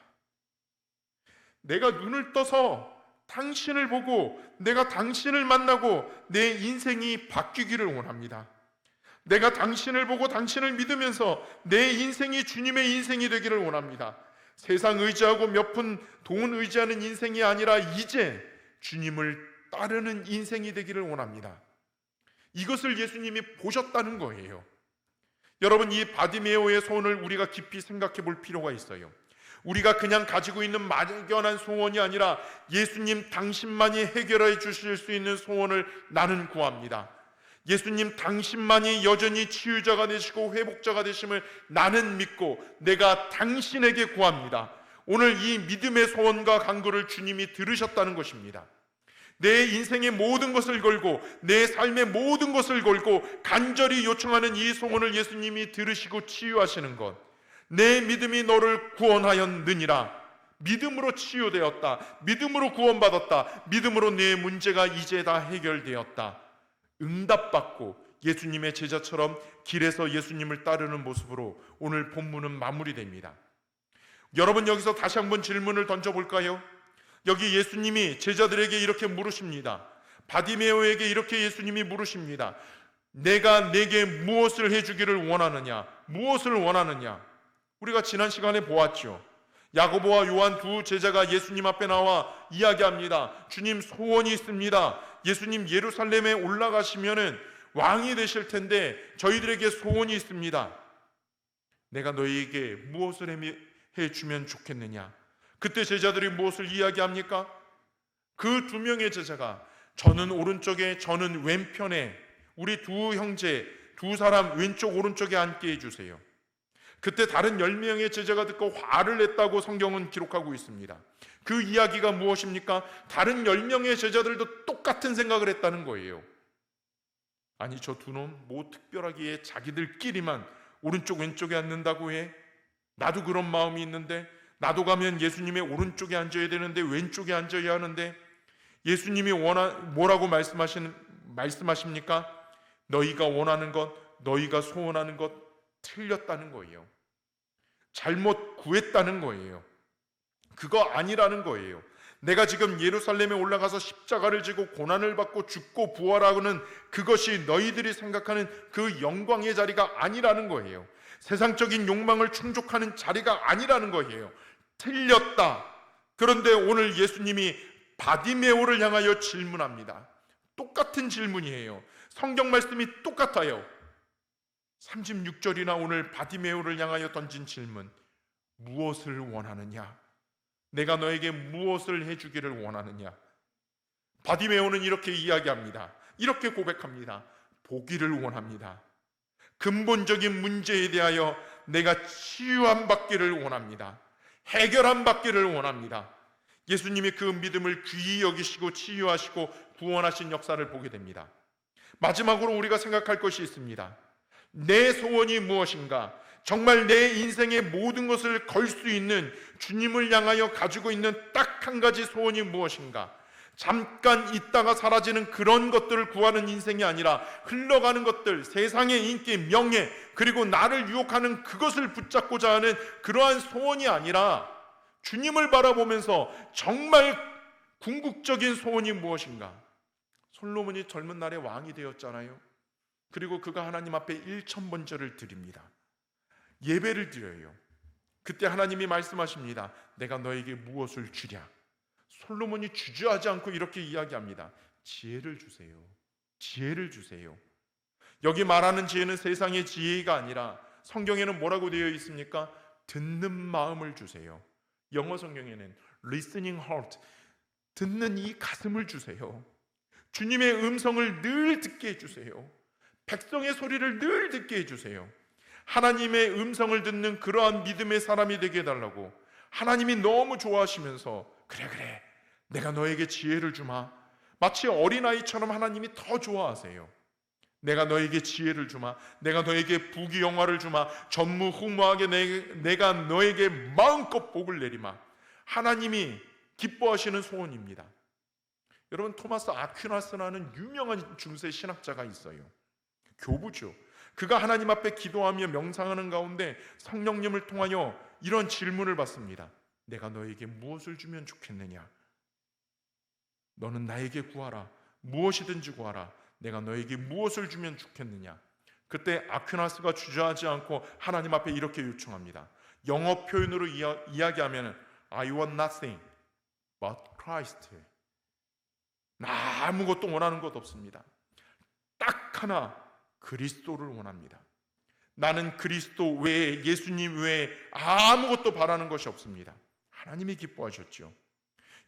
내가 눈을 떠서 당신을 보고 내가 당신을 만나고 내 인생이 바뀌기를 원합니다. 내가 당신을 보고 당신을 믿으면서 내 인생이 주님의 인생이 되기를 원합니다. 세상 의지하고 몇 푼 돈 의지하는 인생이 아니라 이제 주님을 따르는 인생이 되기를 원합니다. 이것을 예수님이 보셨다는 거예요. 여러분, 이 바디메오의 소원을 우리가 깊이 생각해 볼 필요가 있어요. 우리가 그냥 가지고 있는 막연한 소원이 아니라 예수님 당신만이 해결해 주실 수 있는 소원을 나는 구합니다. 예수님 당신만이 여전히 치유자가 되시고 회복자가 되심을 나는 믿고 내가 당신에게 구합니다. 오늘 이 믿음의 소원과 간구를 주님이 들으셨다는 것입니다. 내 인생의 모든 것을 걸고 내 삶의 모든 것을 걸고 간절히 요청하는 이 소원을 예수님이 들으시고 치유하시는 것, 내 믿음이 너를 구원하였느니라. 믿음으로 치유되었다. 믿음으로 구원받았다. 믿음으로 내 문제가 이제 다 해결되었다. 응답받고 예수님의 제자처럼 길에서 예수님을 따르는 모습으로 오늘 본문은 마무리됩니다. 여러분, 여기서 다시 한번 질문을 던져볼까요? 여기 예수님이 제자들에게 이렇게 물으십니다. 바디메오에게 이렇게 예수님이 물으십니다. 내가 내게 무엇을 해주기를 원하느냐? 무엇을 원하느냐? 우리가 지난 시간에 보았죠. 야고보와 요한 두 제자가 예수님 앞에 나와 이야기합니다. 주님, 소원이 있습니다. 예수님 예루살렘에 올라가시면은 왕이 되실 텐데 저희들에게 소원이 있습니다. 내가 너희에게 무엇을 해주면 좋겠느냐? 그때 제자들이 무엇을 이야기합니까? 그 두 명의 제자가 저는 오른쪽에 저는 왼편에 우리 두 형제 두 사람 왼쪽 오른쪽에 앉게 해주세요. 그때 다른 10명의 제자가 듣고 화를 냈다고 성경은 기록하고 있습니다. 그 이야기가 무엇입니까? 다른 10명의 제자들도 똑같은 생각을 했다는 거예요. 아니, 저 두 놈 뭐 특별하기에 자기들끼리만 오른쪽 왼쪽에 앉는다고 해? 나도 그런 마음이 있는데, 나도 가면 예수님의 오른쪽에 앉아야 되는데 왼쪽에 앉아야 하는데, 예수님이 뭐라고 말씀하십니까? 너희가 원하는 것, 너희가 소원하는 것 틀렸다는 거예요. 잘못 구했다는 거예요. 그거 아니라는 거예요. 내가 지금 예루살렘에 올라가서 십자가를 지고 고난을 받고 죽고 부활하고는 그것이 너희들이 생각하는 그 영광의 자리가 아니라는 거예요. 세상적인 욕망을 충족하는 자리가 아니라는 거예요. 틀렸다. 그런데 오늘 예수님이 바디메오를 향하여 질문합니다. 똑같은 질문이에요. 성경 말씀이 똑같아요. 36절이나 오늘 바디메오를 향하여 던진 질문, 무엇을 원하느냐? 내가 너에게 무엇을 해주기를 원하느냐? 바디메오는 이렇게 이야기합니다. 이렇게 고백합니다. 보기를 원합니다. 근본적인 문제에 대하여 내가 치유함 받기를 원합니다. 해결함 받기를 원합니다. 예수님이 그 믿음을 귀히 여기시고 치유하시고 구원하신 역사를 보게 됩니다. 마지막으로 우리가 생각할 것이 있습니다. 내 소원이 무엇인가? 정말 내 인생의 모든 것을 걸 수 있는 주님을 향하여 가지고 있는 딱 한 가지 소원이 무엇인가? 잠깐 있다가 사라지는 그런 것들을 구하는 인생이 아니라 흘러가는 것들, 세상의 인기, 명예, 그리고 나를 유혹하는 그것을 붙잡고자 하는 그러한 소원이 아니라 주님을 바라보면서 정말 궁극적인 소원이 무엇인가? 솔로몬이 젊은 날에 왕이 되었잖아요. 그리고 그가 하나님 앞에 1000번절을 드립니다. 예배를 드려요. 그때 하나님이 말씀하십니다. 내가 너에게 무엇을 주랴? 솔로몬이 주저하지 않고 이렇게 이야기합니다. 지혜를 주세요. 지혜를 주세요. 여기 말하는 지혜는 세상의 지혜가 아니라 성경에는 뭐라고 되어 있습니까? 듣는 마음을 주세요. 영어 성경에는 listening heart, 듣는 이 가슴을 주세요. 주님의 음성을 늘 듣게 해주세요. 백성의 소리를 늘 듣게 해주세요. 하나님의 음성을 듣는 그러한 믿음의 사람이 되게 해달라고. 하나님이 너무 좋아하시면서 그래 내가 너에게 지혜를 주마. 마치 어린아이처럼 하나님이 더 좋아하세요. 내가 너에게 지혜를 주마. 내가 너에게 부귀영화를 주마. 전무후무하게 내가 너에게 마음껏 복을 내리마. 하나님이 기뻐하시는 소원입니다. 여러분, 토마스 아퀴나스라는 유명한 중세 신학자가 있어요. 교부죠. 그가 하나님 앞에 기도하며 명상하는 가운데 성령님을 통하여 이런 질문을 받습니다. 내가 너에게 무엇을 주면 좋겠느냐? 너는 나에게 구하라. 무엇이든지 구하라. 내가 너에게 무엇을 주면 좋겠느냐? 그때 아퀴나스가 주저하지 않고 하나님 앞에 이렇게 요청합니다. 영어 표현으로 이야기하면 I want nothing but Christ. 나 아무것도 원하는 것 없습니다. 딱 하나, 그리스도를 원합니다. 나는 그리스도 외에, 예수님 외에 아무것도 바라는 것이 없습니다. 하나님이 기뻐하셨죠.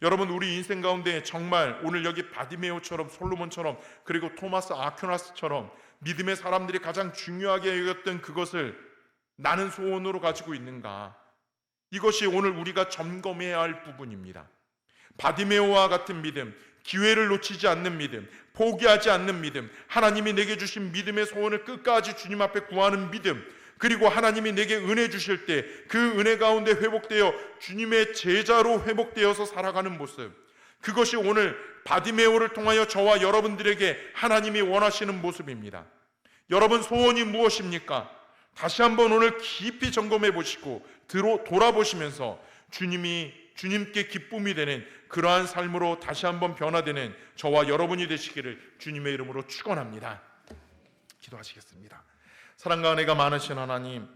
여러분, 우리 인생 가운데 정말 오늘 여기 바디메오처럼, 솔로몬처럼, 그리고 토마스 아퀴나스처럼 믿음의 사람들이 가장 중요하게 여겼던 그것을 나는 소원으로 가지고 있는가? 이것이 오늘 우리가 점검해야 할 부분입니다. 바디메오와 같은 믿음, 기회를 놓치지 않는 믿음, 포기하지 않는 믿음, 하나님이 내게 주신 믿음의 소원을 끝까지 주님 앞에 구하는 믿음, 그리고 하나님이 내게 은혜 주실 때 그 은혜 가운데 회복되어 주님의 제자로 회복되어서 살아가는 모습, 그것이 오늘 바디메오를 통하여 저와 여러분들에게 하나님이 원하시는 모습입니다. 여러분, 소원이 무엇입니까? 다시 한번 오늘 깊이 점검해 보시고 돌아보시면서 주님께 기쁨이 되는 그러한 삶으로 다시 한번 변화되는 저와 여러분이 되시기를 주님의 이름으로 축원합니다. 기도하시겠습니다. 사랑과 은혜가 많으신 하나님,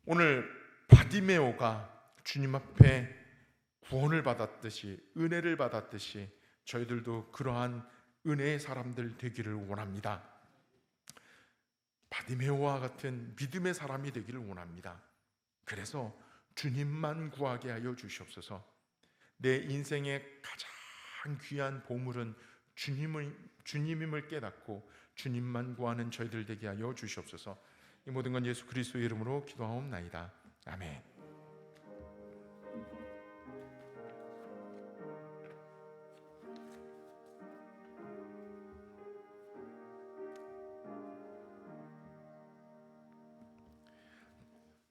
오늘 바디메오가 주님 앞에 구원을 받았듯이, 은혜를 받았듯이 저희들도 그러한 은혜의 사람들 되기를 원합니다. 바디메오와 같은 믿음의 사람이 되기를 원합니다. 그래서 주님만 구하게 하여 주시옵소서. 내 인생의 가장 귀한 보물은 주님임을 깨닫고 주님만 구하는 저희들 되게 하여 주시옵소서. 이 모든 건 예수 그리스도의 이름으로 기도하옵나이다. 아멘.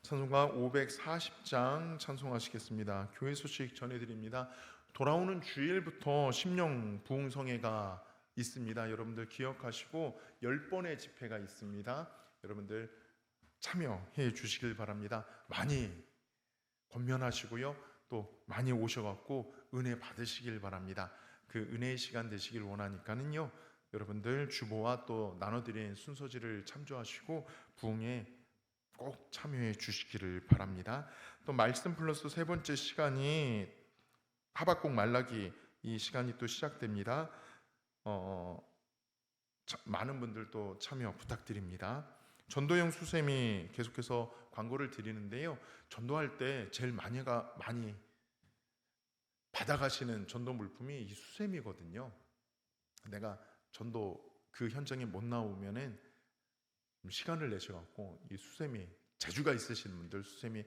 찬송가 540장 찬송하시겠습니다. 교회 소식 전해드립니다. 돌아오는 주일부터 심령 부흥성회가 있습니다. 여러분들 기억하시고 10번의 집회가 있습니다. 여러분들 참여해 주시길 바랍니다. 많이 권면하시고요, 또 많이 오셔갖고 은혜 받으시길 바랍니다. 그 은혜의 시간 되시길 원하니까는요, 여러분들 주보와 또 나눠드린 순서지를 참조하시고 부흥에 꼭 참여해 주시기를 바랍니다. 또 말씀 플러스 세 번째 시간이 하박국 말라기, 이 시간이 또 시작됩니다. 많은 분들 또 참여 부탁드립니다. 전도형 수쌤이 계속해서 광고를 드리는데요, 전도할 때 제일 많이 받아가시는 전도 물품이 이 수쌤이거든요. 내가 전도 그 현장에 못 나오면은 시간을 내셔갖고 이 수쌤이, 재주가 있으신 분들 수쌤이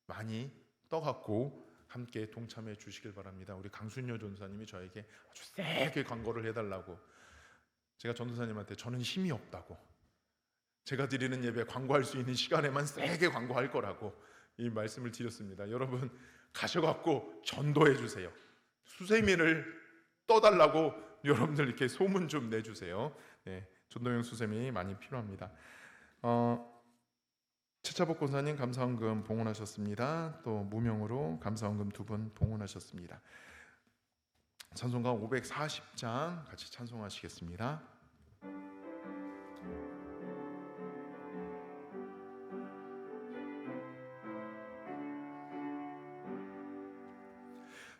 많이 떠갖고 함께 동참해 주시길 바랍니다. 우리 강순여 전사님이 저에게 아주 세게 광고를 해달라고, 제가 전도사님한테 저는 힘이 없다고, 제가 드리는 예배 광고할 수 있는 시간에만 세게 광고할 거라고 이 말씀을 드렸습니다. 여러분 가셔갖고 전도해 주세요. 수세미를 떠달라고 여러분들 이렇게 소문 좀 내주세요. 네, 전도형 수세미 많이 필요합니다. 최차복 권사님 감사헌금 봉헌하셨습니다. 또 무명으로 감사헌금 2분 봉헌하셨습니다. 찬송가 540장 같이 찬송하시겠습니다.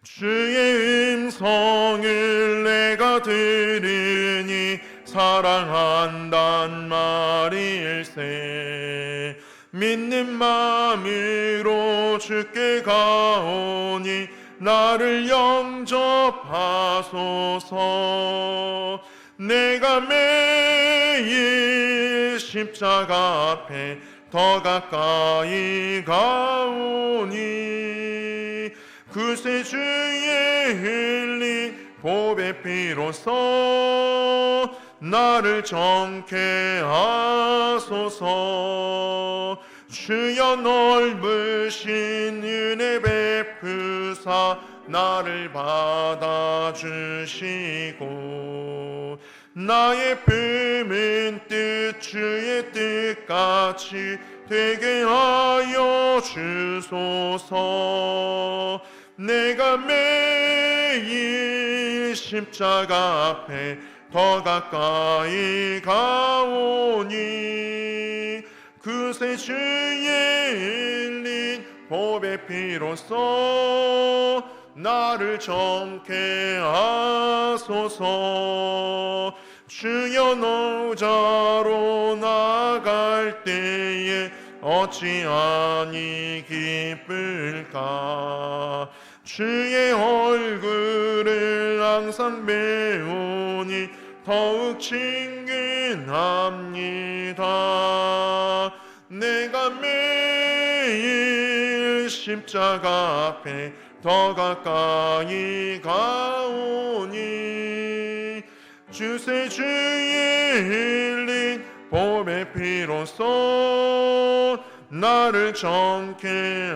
주의 음성을 내가 들으니 사랑한단 말일세. 믿는 마음으로 주께 가오니 나를 영접하소서. 내가 매일 십자가 앞에 더 가까이 가오니 그새 주의 흘린 보배 피로써 나를 정케 하소서. 주여 넓으신 은혜 베푸사 나를 받아주시고 나의 품은 뜻 주의 뜻같이 되게 하여 주소서. 내가 매일 십자가 앞에 더 가까이 가오니 그새 주의 흘린 보배 피로써 나를 정케 하소서. 주여 노자로 나갈 때에 어찌하니 기쁠까. 주의 얼굴을 항상 배우니 더욱 친근합니다. 내가 매일 십자가 앞에 더 가까이 가오니 주새 주의 흘린 보배 피로써 나를 정케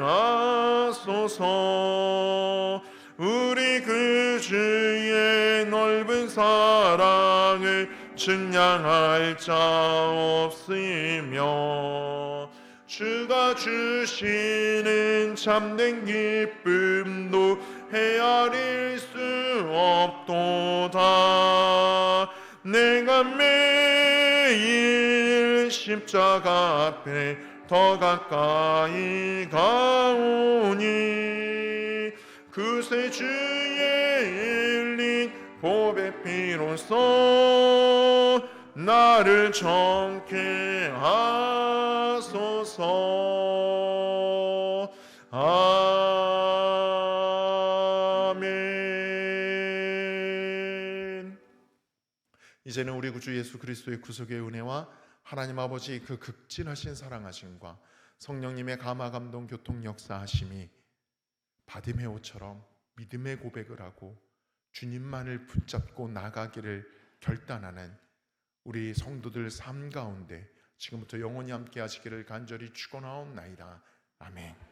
하소서. 우리 그 주의 넓은 사랑을 측량할 자 없으며 주가 주시는 참된 기쁨도 헤아릴 수 없도다. 내가 매일 십자가 앞에 더 가까이 가오니 그새 주의 흘린 보배 피로써 나를 정케 하소서. 아멘. 이제는 우리 구주 예수 그리스도의 구속의 은혜와 하나님 아버지 그 극진하신 사랑하심과 성령님의 감화 감동 교통 역사하심이 바디메오처럼 믿음의 고백을 하고 주님만을 붙잡고 나가기를 결단하는 우리 성도들 삶 가운데 지금부터 영원히 함께 하시기를 간절히 축원하옵나이다. 아멘.